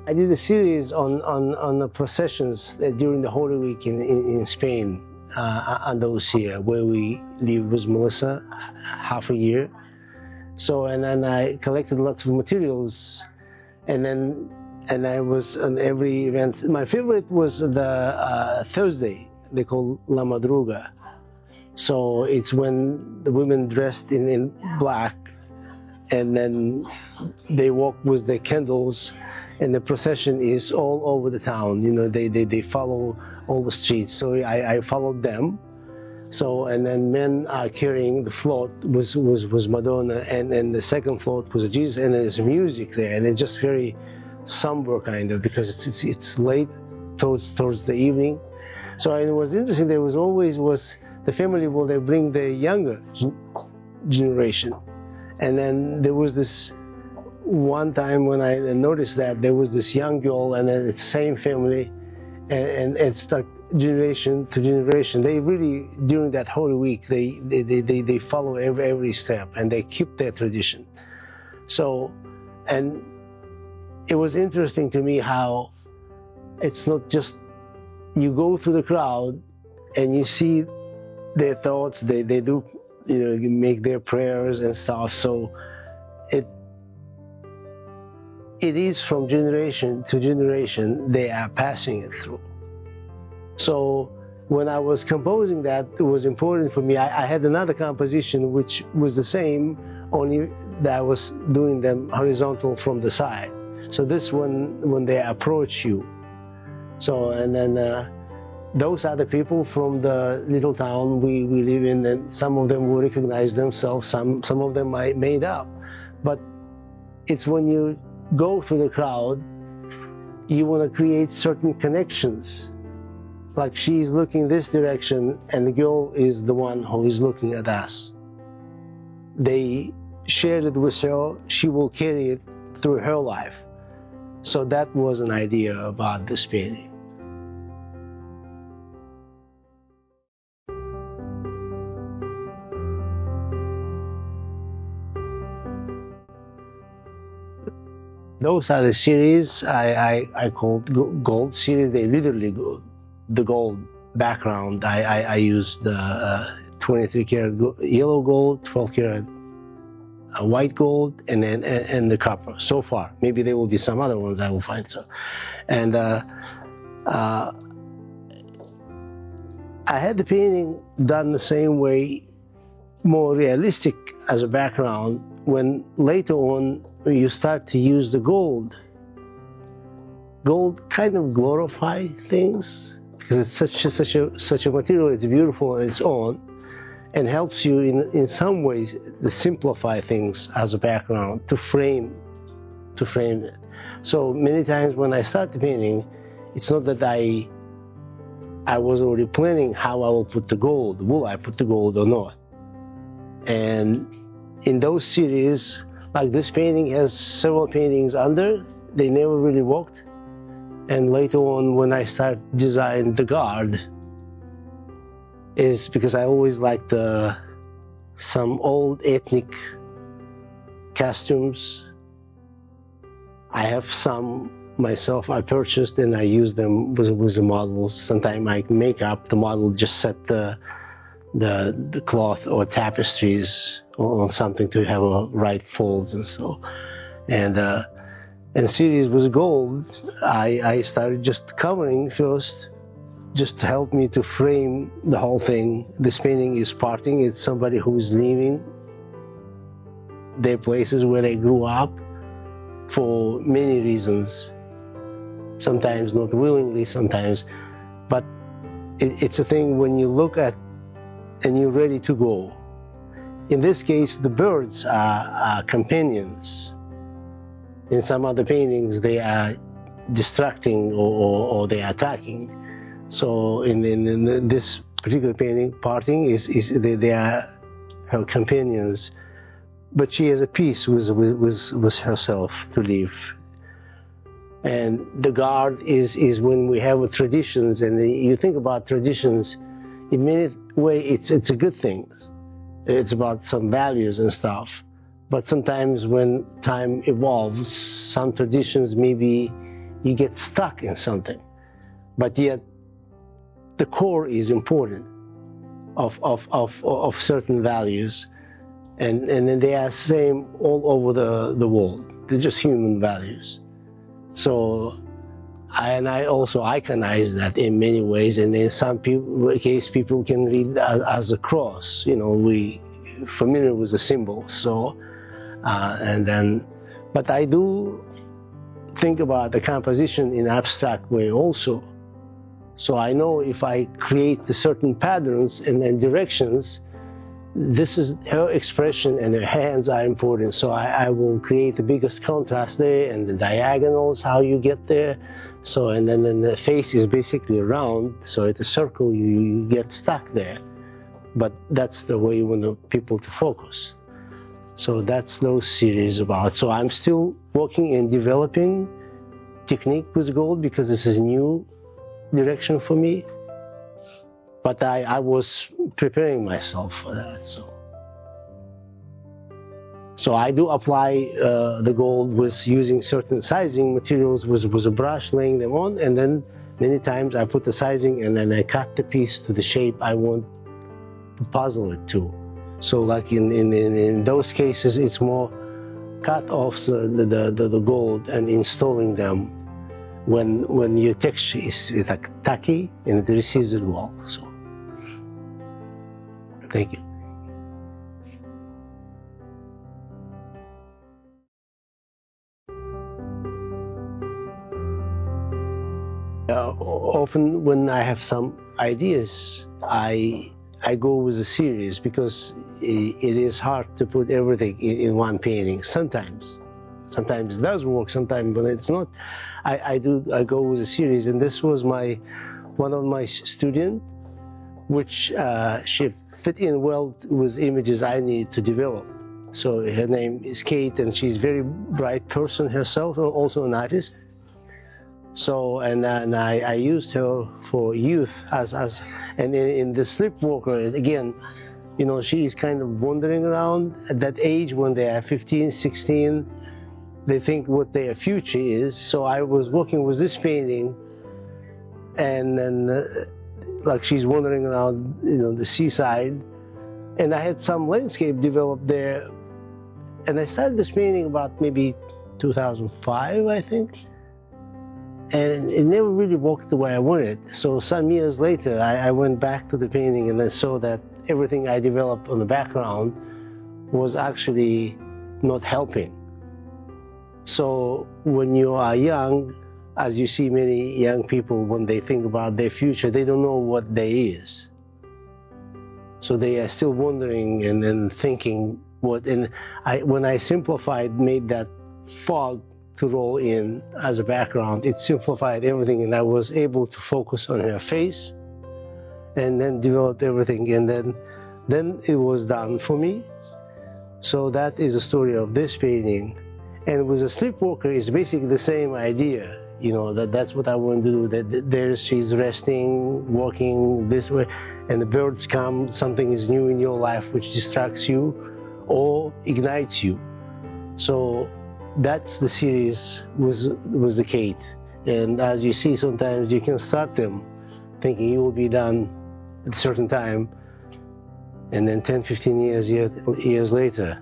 I did a series on the processions during the Holy Week in Spain, Andalusia, where we lived with Melissa half a year. So, and then I collected lots of materials, and I was on every event. My favorite was the Thursday, they call La Madruga. So it's when the women dressed in black, and then they walk with their candles, and the procession is all over the town. You know, they follow all the streets. So I followed them. So, and then men are carrying the float was Madonna, and the second float was Jesus, and there's music there, and it's just very somber kind of, because it's late towards the evening. So it was interesting. There was always the family will they bring the younger generation, and then there was this one time when I noticed that there was this young girl, and then it's the same family, and it's like generation to generation. They really, during that Holy Week, they follow every step, and they keep their tradition. So, and it was interesting to me how it's not just you go through the crowd and you see their thoughts. They do, you know, make their prayers and stuff. So it is from generation to generation they are passing it through. So when I was composing that, it was important for me. I had another composition which was the same, only that I was doing them horizontal from the side. So this one, when they approach you. So, and then those are the people from the little town we live in, and some of them will recognize themselves, some of them I made up. But it's when you go through the crowd, you want to create certain connections. Like she's looking this direction, and the girl is the one who is looking at us. They shared it with her, she will carry it through her life. So that was an idea about this painting. Those are the series I called gold series. They literally go the gold background. I used the 23 karat yellow gold, 12 karat white gold, and then and the copper. So far, maybe there will be some other ones I will find. So, and I had the painting done the same way, more realistic as a background. When later on you start to use the gold kind of glorify things, because it's such a material. It's beautiful on its own, and helps you in some ways to simplify things as a background, to frame it. So many times when I start the painting, it's not that I was already planning how I will put the gold. Will I put the gold or not? And in those series, like this painting has several paintings under, they never really worked. And later on, when I start designing the guard, is because I always liked some old ethnic costumes. I have some myself I purchased, and I use them with the models. Sometimes I make up the model, just set the cloth or tapestries on something to have a right folds and so. And series with gold, I started just covering first, just to help me to frame the whole thing. This painting is parting. It's somebody who is leaving their places where they grew up for many reasons. Sometimes not willingly, sometimes. But it's a thing when you look at and you're ready to go. In this case, the birds are companions. In some other paintings, they are distracting or they are attacking. So in this particular painting, parting they are her companions, but she has a peace with herself to live. And the guard is when we have traditions, and you think about traditions, in many ways it's a good thing. It's about some values and stuff. But sometimes when time evolves, some traditions maybe you get stuck in something, but yet the core is important of certain values, and then they are same all over the world. They're just human values. So I also iconize that in many ways, and in some case people can read as a cross. You know, we familiar with the symbols. So but I do think about the composition in abstract way also. So I know if I create the certain patterns and directions, this is her expression and her hands are important. So I will create the biggest contrast there, and the diagonals, how you get there. So and then the face is basically round, so at a circle you get stuck there. But that's the way you want the people to focus. So that's those series about. So I'm still working and developing technique with gold because this is new direction for me. But I was preparing myself for that. So I do apply the gold with using certain sizing materials with a brush, laying them on, and then many times I put the sizing and then I cut the piece to the shape I want to puzzle it to. So like in those cases, it's more cut off the gold and installing them when your texture is like tacky and it receives it well. So thank you. Often when I have some ideas, I go with a series because it is hard to put everything in one painting. Sometimes it does work, sometimes, but it's not. I go with a series, and this was one of my students, which she fit in well with images I need to develop. So her name is Kate, and she's a very bright person herself, also an artist. So and I used her for youth and in the Sleepwalker again, you know, she is kind of wandering around at that age when they are 15, 16. They think what their future is. So I was working with this painting, and then like she's wandering around, you know, the seaside, and I had some landscape developed there, and I started this painting about maybe 2005, I think. And it never really worked the way I wanted. So some years later, I went back to the painting and I saw that everything I developed on the background was actually not helping. So when you are young, as you see many young people, when they think about their future, they don't know what they is. So they are still wondering and then thinking what, and when I simplified, made that fog to roll in as a background, it simplified everything, and I was able to focus on her face and then develop everything, and then it was done for me. So that is the story of this painting. And with the Sleepwalker, it's basically the same idea, you know, that's what I want to do, that there she's resting, walking this way, and the birds come, something is new in your life which distracts you or ignites you. So that's the series with the Kate. And as you see, sometimes you can start them thinking you will be done at a certain time, and then 10, 15 years later